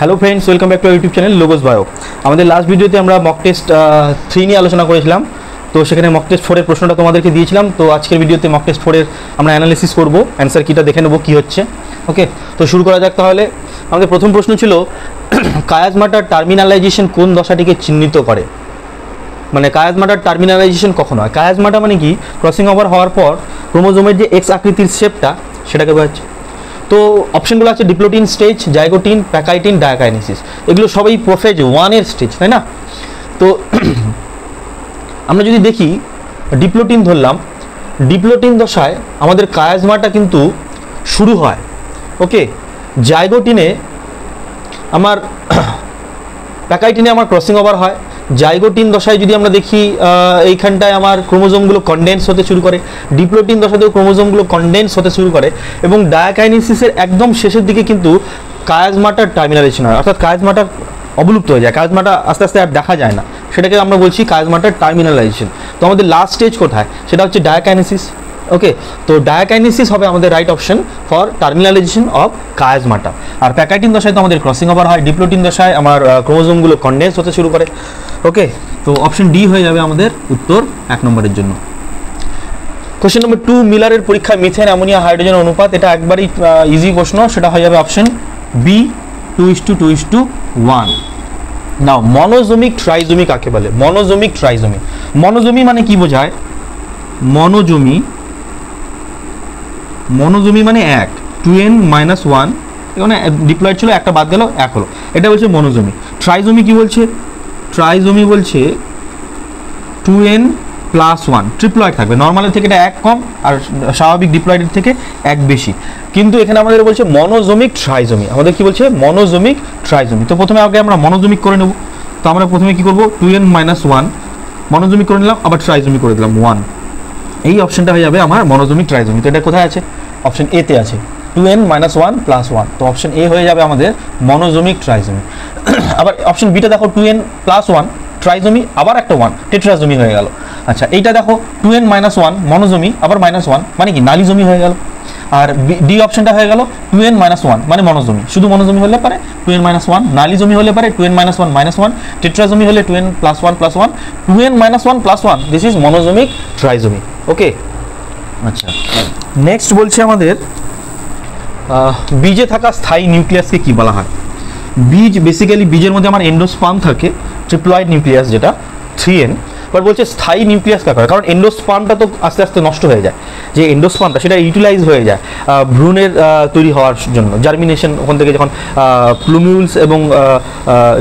Hello friends, welcome back to YouTube channel logos bio. আমাদের last ভিডিওতে আমরা mock test 3 নিয়ে আলোচনা করেছিলাম। তো সেখানে মক টেস্ট 4 এর প্রশ্নটা তোমাদেরকে দিয়েছিলাম। তো আজকের ভিডিওতে মক টেস্ট 4 এর আমরা অ্যানালিসিস করব, অ্যান্সার কিটা দেখে নেবো কী হচ্ছে। ওকে, তো শুরু করা যাক তাহলে। আমাদের প্রথম প্রশ্ন ছিল কায়াজমাটার টার্মিনালাইজেশন কোন দশাটিকে চিহ্নিত করে, মানে কায়াজমাটার টার্মিনালাইজেশন কখন হয়। কায়াজমাটা মানে কি, ক্রসিং ওভার হওয়ার পর ক্রোমোজোমের যে এক্স আকৃতির শেপটা সেটাকে বোঝাচ্ছে। তো অপশনগুলো আছে diplotene stage, zygotene, pachytene, diakinesis. এগুলো সবই প্রোফেজ 1 এর স্টেজ, তাই না? তো আমরা যদি দেখি ডিপ্লোটিন ধরলাম, ডিপ্লোটিন দশায় আমাদের কায়াজমাটা কিন্তু শুরু হয়। ওকে, জাইগোটিনে আমার প্যাকাইটিনে আমার ক্রসিং ওভার হয়। জাইগোটিন দশায় যদি আমরা দেখি এইখানটায় আমার ক্রোমোজোমগুলো কনডেন্স হতে শুরু করে, ডিপ্লোটিন দশাতেও ক্রোমোজোমগুলো কনডেন্স হতে শুরু করে, এবং ডায়াকাইনেসিসের একদম শেষের দিকে কিন্তু কায়াজমাটার টার্মিনালাইজেশন হয়, অর্থাৎ কায়াজমাটা অবলুপ্ত হয়ে যায়, কায়াজমাটা আস্তে আস্তে আর দেখা যায় না, সেটাকে আমরা বলছি কায়াজমাটার টার্মিনালাইজেশন। তো আমাদের লাস্ট স্টেজ কোথায়, সেটা হচ্ছে ডায়াকাইনেসিস। ওকে, তো ডায়াকাইনেসিস হবে আমাদের right option for terminalisation of chiasmata. আর প্যাকাইটিন দশায় তো আমাদের ক্রসিং ওভার হয়, ডিপ্লোটিন দশায় আমার ক্রোমোজোমগুলো কনডেন্স হতে শুরু করে। ওকে, তো অপশন ডি হয়ে যাবে আমাদের উত্তর 1 নম্বরের জন্য। কোশ্চেন নম্বর 2, মিলারের পরীক্ষায় মিথেন, অ্যামোনিয়া, হাইড্রোজেন অনুপাত। এটা একবারই ইজি প্রশ্ন, সেটা হয়ে যাবে অপশন বি 2:2:1। নাও মনোজোমিক ট্রাইজোমি কাকে বলে? মনোজোমিক ট্রাইজোমি, মনোজোমি মানে কি বোঝায়? মনোজোমি মানে 1, 2n-1, এখানে ডিপ্লয়েড ছিল, একটা বাদ গেল, 1 হলো, এটা বলছে মনোজোমি। ট্রাইজোমি কি বলছে? ট্রাইজোমি বলছে 2n+1, ট্রিপ্লয়েড থাকবে, নর্মালের থেকে এটা 1 কম আর স্বাভাবিক ডিপ্লয়েডের থেকে 1 বেশি। কিন্তু এখানে আমাদের বলছে মনোজোমিক ট্রাইজোমি, আমাদের কি বলছে? মনোজোমিক ট্রাইজোমি। তো প্রথমে আগে আমরা মনোজোমিক করে নেব। তো আমরা প্রথমে কি করব, 2n-1 মনোজোমিক করে নিলাম, আবার ট্রাইজোমি করে দিলাম 1। এই অপশনটা হয়ে যাবে আমার মনোজোমিক ট্রাইজোমি। তো এটা কোথায় আছে? অপশন এ তে আছে, 2n-1+1। তো অপশন এ হয়ে যাবে আমাদের মনোজোমিক ট্রাইজোমি। আবার অপশন বিটা দেখো, 2n+1 ট্রাইজোমি, আবার একটা 1, টেট্রাজোমি হয়ে গেল। আচ্ছা, এইটা দেখো 2n-1 মনোজোমি, আবার -1 মানে কি নালিজোমি হয়ে গেল। আর ডি অপশনটা হয়ে গেল 2n-1 মানে মনোজোমি, শুধু মনোজোমি হলে পারে 2n-1, নালিজোমি হলে পারে 2n-1, টেট্রাজোমি হলে 2n+1+1, 2n-1+1, this is monosomic trisomy. Okay, আচ্ছা, নেক্সট বলছে আমাদের বীজে থাকা স্থায়ী নিউক্লিয়াসকে কি বলা হয়? বীজ বেসিক্যালি, বীজের মধ্যে আমার এন্ডোস্পার্ম থাকে, ট্রিপ্লয়েড নিউক্লিয়াস যেটা 3n। বাট বলছে স্থায়ী নিউক্লিয়াস কাকে, কারণ এন্ডোস্পার্মটা তো আস্তে আস্তে নষ্ট হয়ে যায়, যে এন্ডোস্পার্মটা সেটা ইউটিলাইজ হয়ে যায় ভ্রূণের তৈরি হওয়ার জন্য, জার্মিনেশন ওখান থেকে যখন প্লুমিউলস এবং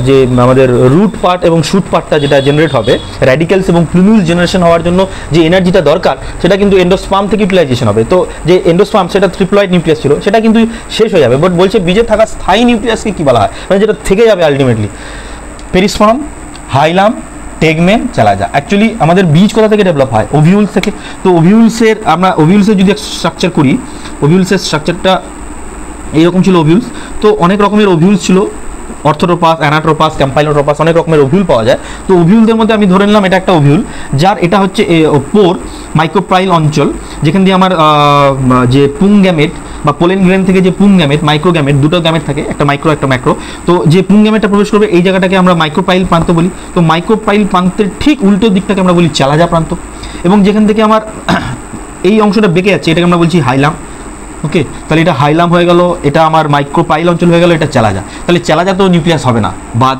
যে আমাদের রুট পার্ট এবং শুট পার্টটা যেটা জেনারেট হবে, র্যাডিক্যালস এবং প্লুমিউলস জেনারেশন হওয়ার জন্য যে এনার্জিটা দরকার, সেটা কিন্তু এন্ডোস্পার্ম থেকে ইউটিলাইজেশন হবে। তো যে এন্ডোস্পার্ম সেটা ট্রিপ্লয়েড নিউক্লিয়াস ছিল, সেটা কিন্তু শেষ হয়ে যাবে। বাট বলছে বীজে থাকা স্থায়ী নিউক্লিয়াসকে কি বলা হয়, মানে যেটা থেকে যাবে আলটিমেটলি? পেরিস্পার্ম, হাইলাম, টেগমেন, চালাজা। অ্যাকচুয়ালি আমাদের বীজ কোথা থেকে ডেভেলপ হয়? ওভিউলস থেকে। তো ওভিউলসের আমরা ওভিউলসের যদি স্ট্রাকচার করি, ওভিউলসের স্ট্রাকচারটা এইরকম ছিল। ওভিউলস তো অনেক রকমের ওভিউলস ছিল, অর্থোট্রোপাস, অ্যানাট্রোপাস, ক্যাম্পাইলোট্রোপাস, অনেক রকমের ওভিউল পাওয়া যায়। তো ওভিউলদের মধ্যে আমি ধরে নিলাম এটা একটা ওভিউল, যার এটা হচ্ছে পোর মাইক্রোপ্রাইল অঞ্চল, যেখান দিয়ে আমার যে পুং গ্যামেট বা পোলেন গ্রেন থেকে যে পুং গ্যামেট, মাইক্রো গ্যামেট, দুটো গ্যামেট থাকে, একটা মাইক্রো একটা ম্যাক্রো। তো যে পুং গ্যামেটটা প্রবেশ করবে এই জায়গাটাকে আমরা মাইক্রোপ্রাইল প্রান্ত বলি। তো মাইক্রোপ্রাইল প্রান্তের ঠিক উল্টো দিকটাকে আমরা বলি চালাজা প্রান্ত, এবং যেখান থেকে আমার এই অংশটা বেঁকে যাচ্ছে এটাকে আমরা বলছি হাইলাম। ওকে, তাহলে এটা হাইলাম হয়ে গেল, এটা আমার মাইক্রোপাইল অঞ্চল হয়ে গেল, এটা চালাজা। তাহলে চালাজা তো নিউক্লিয়াস হবে না, বাদ।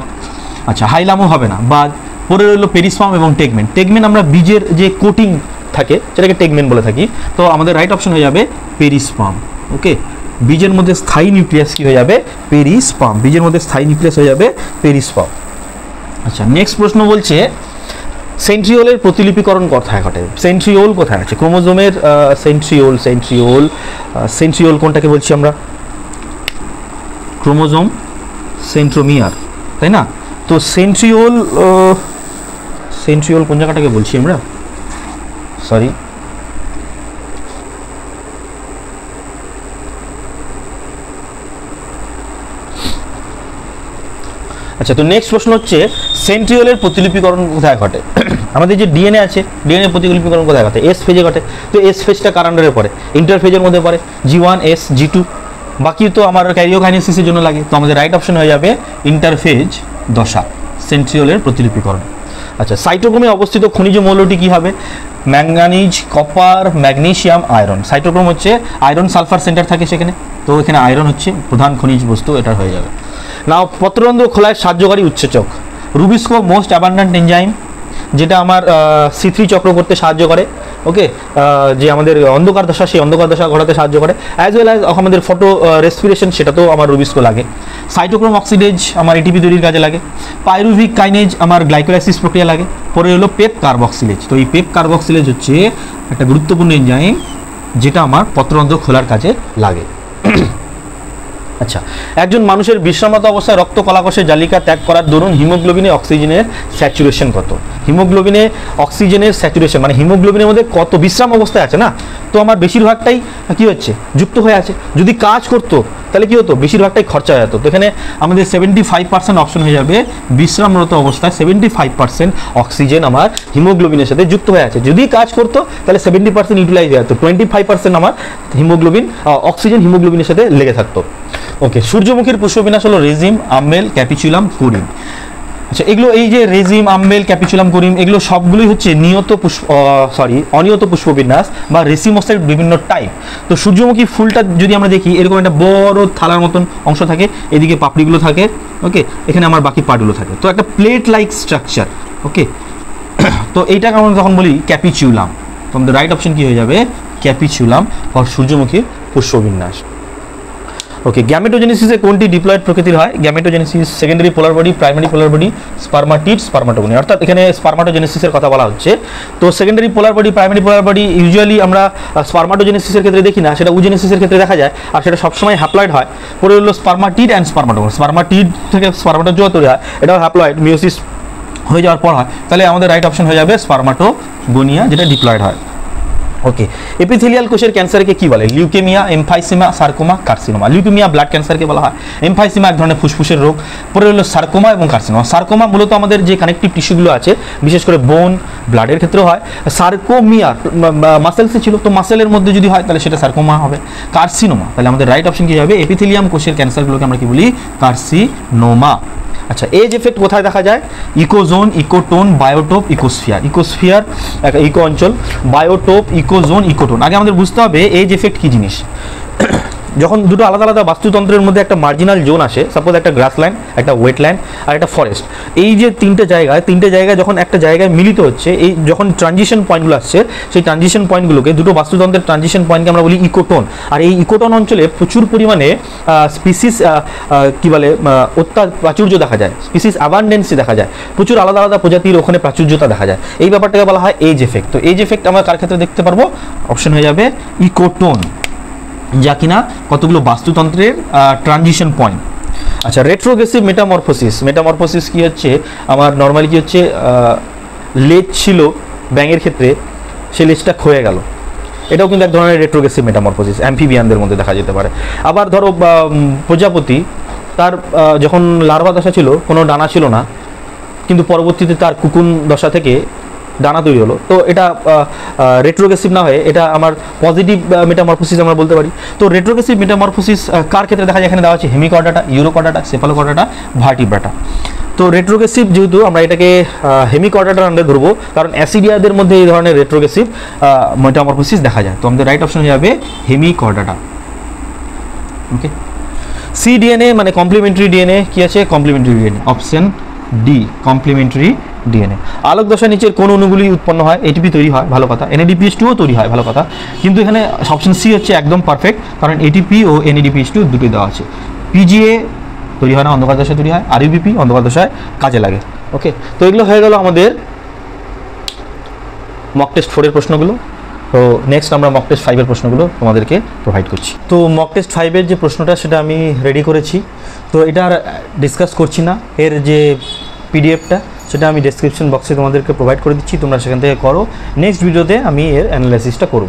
আচ্ছা, হাইলামও হবে না, বাদ। পরে রইল পেরিস্পার্ম এবং টেগমেন। টেগমেন আমরা বীজের যে কোটিং থাকে সেটাকে টেগমেন বলে থাকি। তো আমাদের রাইট অপশন হয়ে যাবে পেরিস্পার্ম। ওকে, বীজের মধ্যে স্থায়ী নিউক্লিয়াস কি হয়ে যাবে? পেরিস্পার্ম। বীজের মধ্যে স্থায়ী নিউক্লিয়াস হয়ে যাবে পেরিস্পার্ম। আচ্ছা, নেক্সট প্রশ্ন বলছে সেন্ট্রিওলের প্রতিলিপিকরণ কোথায় ঘটে? সেন্ট্রিওল কোথায় আছে? ক্রোমোজোমের সেন্ট্রিওল কোনটাকে বলছি আমরা? ক্রোমোজোম সেন্ট্রোমিয়ার, তাই না? তো সেন্ট্রিওল কোন জায়গাটাকে বলছি আমরা? সরি, আচ্ছা, তো নেক্সট প্রশ্ন হচ্ছে সেন্ট্রিওলের প্রতিলিপিকরণ কোথায় ঘটে? আমাদের যে ডিএনএ আছে, ডিএনএ প্রতিলিপিকরণ কোথায় ঘটে? এস ফেজে ঘটে। তো এস ফেজটা কার আন্ডারে পড়ে? ইন্টারফেজের মধ্যে পড়ে, G1, S, G2, বাকি তো আমার ক্যারিওকাইনেসিসের জন্য লাগে। তো আমাদের রাইট অপশন হয়ে যাবে ইন্টারফেজ দশা, সেন্ট্রিওলের প্রতিলিপিকরণ। আচ্ছা, সাইটোক্রোমে অবস্থিত খনিজ মৌলটি কী হবে? Manganese, copper, magnesium, iron. Cytochrome হচ্ছে আয়রন সালফার সেন্টার থাকে সেখানে, তো এখানে আয়রন হচ্ছে প্রধান খনিজ বস্তু, এটা হয়ে যাবে। নাও পত্ররন্ধ্র খোলায় সাহায্যকারী উৎসেচক, রুবিস্কো মোস্ট অ্যাবান্ডেন্ট এনজাইম, যেটা আমার C3 চক্র করতে সাহায্য করে। ওকে, যে আমাদের অন্ধকার দশা, সেই অন্ধকার দশা ঘটাতে সাহায্য করে, অ্যাজ ওয়েল অ্যাজ আমাদের ফটো রেসপিরেশন, সেটাতেও আমার রুবিস্কো লাগে। সাইটোক্রোম অক্সিডেজ আমার এটিপি তৈরির কাজে লাগে। পাইরুভিক কাইনেজ আমার গ্লাইকোলাইসিস প্রক্রিয়া লাগে। পরে হলো পেপ কার্বক্সিলেজ। তো এই পেপ কার্বক্সিলেজ হচ্ছে একটা গুরুত্বপূর্ণ এনজাইম, যেটা আমার পত্ররন্ধ্র খোলার কাজে লাগে। আচ্ছা, একজন মানুষের বিশ্রামরত অবস্থায় রক্ত কলাকোষের জালিকা ত্যাগ করার দরুন হিমোগ্লোবিনে অক্সিজেনের স্যাচুরেশন কত? হিমোগ্লোবিনে অক্সিজেনের স্যাচুরেশন মানে হিমোগ্লোবিনের মধ্যে কত বিশ্রাম অবস্থায় আছে না, তো আমার বেশিরভাগটাই কি হচ্ছে, যুক্ত হয়ে আছে। যদি কাজ করতো তাহলে কি হতো, বেশিরভাগটাই খরচা হয়ে যেত। তো এখানে আমাদের 75% অপশন হয়ে যাবে, বিশ্রামরত অবস্থায় 75% অক্সিজেন আমার হিমোগ্লোবিনের সাথে যুক্ত হয়ে আছে। যদি কাজ করতো তাহলে 70% ইউটিলাইজ হয়ে যেত, 25% আমার হিমোগ্লোবিন অক্সিজেন হিমোগ্লোবিনের সাথে লেগে থাকতো। ওকে, সূর্যমুখীর পুষ্পবিন্যাস হলো রেজিম, আম্বেল, ক্যাপিচুলাম, কোরিম। আচ্ছা, এগুলো এই যে রেজিম, আম্বেল, ক্যাপিচুলাম, কোরিম, এগুলো সবগুলোই হচ্ছে অনিয়ত পুষ্পবিন্যাস বা রেসিমোসের বিভিন্ন টাইপ। তো সূর্যমুখী ফুলটা যদি আমরা দেখি, এরকম একটা বড় থালার মতন অংশ থাকে, এদিকে পাপড়িগুলো থাকে, ওকে, এখানে আমার বাকি পার্টগুলো থাকে, তো একটা প্লেট লাইক স্ট্রাকচার। ওকে, তো এইটাকে আমরা যখন বলি ক্যাপিচুলাম, তো আমাদের রাইট অপশন কি হয়ে যাবে, ক্যাপিচুলাম ফর সূর্যমুখীর পুষ্পবিন্যাস। ওকে, গ্যামেটোজেনেসিসে কোনটি ডিপ্লয়েড প্রকৃতির হয়? গ্যামেটোজেনেসিস সেকেন্ডারি পোলার বডি, প্রাইমারি পোলার বডি, স্পারমাটিড, স্পারমাটোগনি, অর্থাৎ এখানে স্পারমাটোজেনেসিসের কথা বলা হচ্ছে। তো সেকেন্ডারি পোলার বডি, প্রাইমারি পোলার বডি ইউজুয়ালি আমরা স্পারমাটোজেনেসিসের ক্ষেত্রে দেখি না, সেটা উজেনেসিসের ক্ষেত্রে দেখা যায়, আর সেটা সবসময় হ্যাপ্লয়েড হয়। পরে হলো স্পারমাটিড অ্যান্ড স্পারমাটোগনি, স্পারমাটিড থেকে স্পারমাটোজোয়া তৈরি হয়, এটাও হ্যাপ্লয়েড, মিওসিস হয়ে যাওয়ার পর হয়। তাহলে আমাদের রাইট অপশন হয়ে যাবে স্পারমাটোগনিয়া, যেটা ডিপ্লয়েড হয়। ওকে, এপিথেলিয়াল কোষের ক্যান্সারকে কি বলে? Leukaemia, emphysema, sarcoma, carcinoma. Leukaemia blood ক্যান্সারকে বলা হয়, এমফাইসিমা এক ধরনের ফুসফুসের রোগ, পরে হলো সার্কোমা এবং কার্সিনোমা। সার্কোমা মূলত আমাদের যে কানেকটিভ টিস্যুগুলো আছে, বিশেষ করে বোন, ব্লাডের ক্ষেত্রেও হয়। সার্কোমিয়া মাসেলসে ছিল, তো মাসেলের মধ্যে যদি হয় তাহলে সেটা সার্কোমা হবে। কার্সিনোমা, তাহলে আমাদের রাইট অপশন কি হবে, এপিথেলিয়াম কোষের ক্যান্সারগুলোকে আমরা কি বলি, কার্সিনোমা। আচ্ছা, এজ এফেক্ট কোথায় দেখা যায়? Ecozone, ecotone, biotope, ইকোস্ফিয়ার। ইকোস্ফিয়ার একটা ইকো অঞ্চল, বায়োটোপ, ইকোজোন, ইকোটোন। আগে আমাদের বুঝতে হবে এজ এফেক্ট কী জিনিস। যখন দুটো আলাদা আলাদা বাস্তুতন্ত্রের মধ্যে একটা মার্জিনাল জোন আসে, সাপোজ একটা গ্রাসল্যান্ড, একটা ওয়েটল্যান্ড আর একটা ফরেস্ট, এই যে তিনটে জায়গায় যখন একটা জায়গায় মিলিত হচ্ছে, এই যখন ট্রানজিশন পয়েন্টগুলো আসছে, সেই ট্রানজিশন পয়েন্টগুলোকে, দুটো বাস্তুতন্ত্রের ট্রানজিশন পয়েন্টকে আমরা বলি ইকোটোন। আর এই ইকোটোন অঞ্চলে প্রচুর পরিমাণে স্পিসিস কী বলে প্রাচুর্য দেখা যায়, স্পিসিস অ্যাবান্ডেন্সি দেখা যায়, প্রচুর আলাদা আলাদা প্রজাতির ওখানে প্রাচুর্যতা দেখা যায়। এই ব্যাপারটাকে বলা হয় এজ এফেক্ট। তো এজ এফেক্ট আমরা কার ক্ষেত্রে দেখতে পারবো? অপশন হয়ে যাবে ইকোটোন, যা কিনা কতগুলো বাস্তুতন্ত্রের ট্রানজিশন পয়েন্ট। আচ্ছা, রেট্রোগ্রেসিভ মেটামরফোসিস কি হচ্ছে, আমার নর্মালি কি হচ্ছে, লেজ ছিল ব্যাঙের ক্ষেত্রে, সেই লেজটা ক্ষয়ে গেল, এটাও কিন্তু এক ধরনের রেট্রোগ্রেসিভ মেটামরফোসিস, অ্যাম্ফিবিয়ানদের মধ্যে দেখা যেতে পারে। আবার ধরো প্রজাপতি, তার যখন লার্ভা দশা ছিল, কোনো ডানা ছিল না, কিন্তু পরবর্তীতে তার কুকুন দশা থেকে ডানা তৈরি হলো, তো এটা রেট্রোগ্রেসিভ না হয়ে এটা আমার পজিটিভ মেটামরফোসিস আমরা বলতে পারি। তো রেট্রোগ্রেসিভ মেটামরফোসিস কার ক্ষেত্রে দেখা যায়? এখানে দেওয়া আছে হেমিকর্ডাটা, ইউরোকর্ডাটা, সেফালোকর্ডাটা, ভার্টিব্রাটা। তো রেট্রোগ্রেসিভ যেহেতু আমরা এটাকে হেমিকর্ডাটার আন্ডারে ধরবো, কারণ অ্যাসিডিয়াদের মধ্যে এই ধরনের রেট্রোগ্রেসিভ মেটামরফোসিস দেখা যায়। তো আমাদের রাইট অপশন হয়ে যাবে হেমিকর্ডাটা। ওকে, সিডিএনএ মানে কমপ্লিমেন্টারি ডিএনএ কি আছে? Complementary DNA, option D, complementary DNA. আলোক দশা নিচের কোন অণুগুলি উৎপন্ন হয়? এটিপি তৈরি হয়, ভালো কথা। NADPH2 ও তৈরি হয়, ভালো কথা। কিন্তু এখানে অপশন সি হচ্ছে একদম পারফেক্ট, কারণ এটিপি ও NADPH2 দুটোই দেওয়া আছে। PGA তৈরি হয় না, অন্ধকার দশায় তৈরি হয়। RUBP অন্ধকার দশায় কাজে লাগে। ওকে, তো এগুলো হয়ে গেল আমাদের মক টেস্ট 4 এর প্রশ্নগুলো। তো নেক্সট আমরা মক টেস্ট 5 এর প্রশ্নগুলো তোমাদেরকে প্রোভাইড করছি। তো মক টেস্ট 5 এর যে প্রশ্নটা, সেটা আমি রেডি করেছি, তো এটা আর ডিসকাস করছি না। এর যে পিডিএফটা, সেটা আমি ডেসক্রিপশন বক্সে তোমাদেরকে প্রোভাইড করে দিচ্ছি, তোমরা সেখান থেকে করো। নেক্সট ভিডিওতে আমি এর অ্যানালাইসিসটা করব।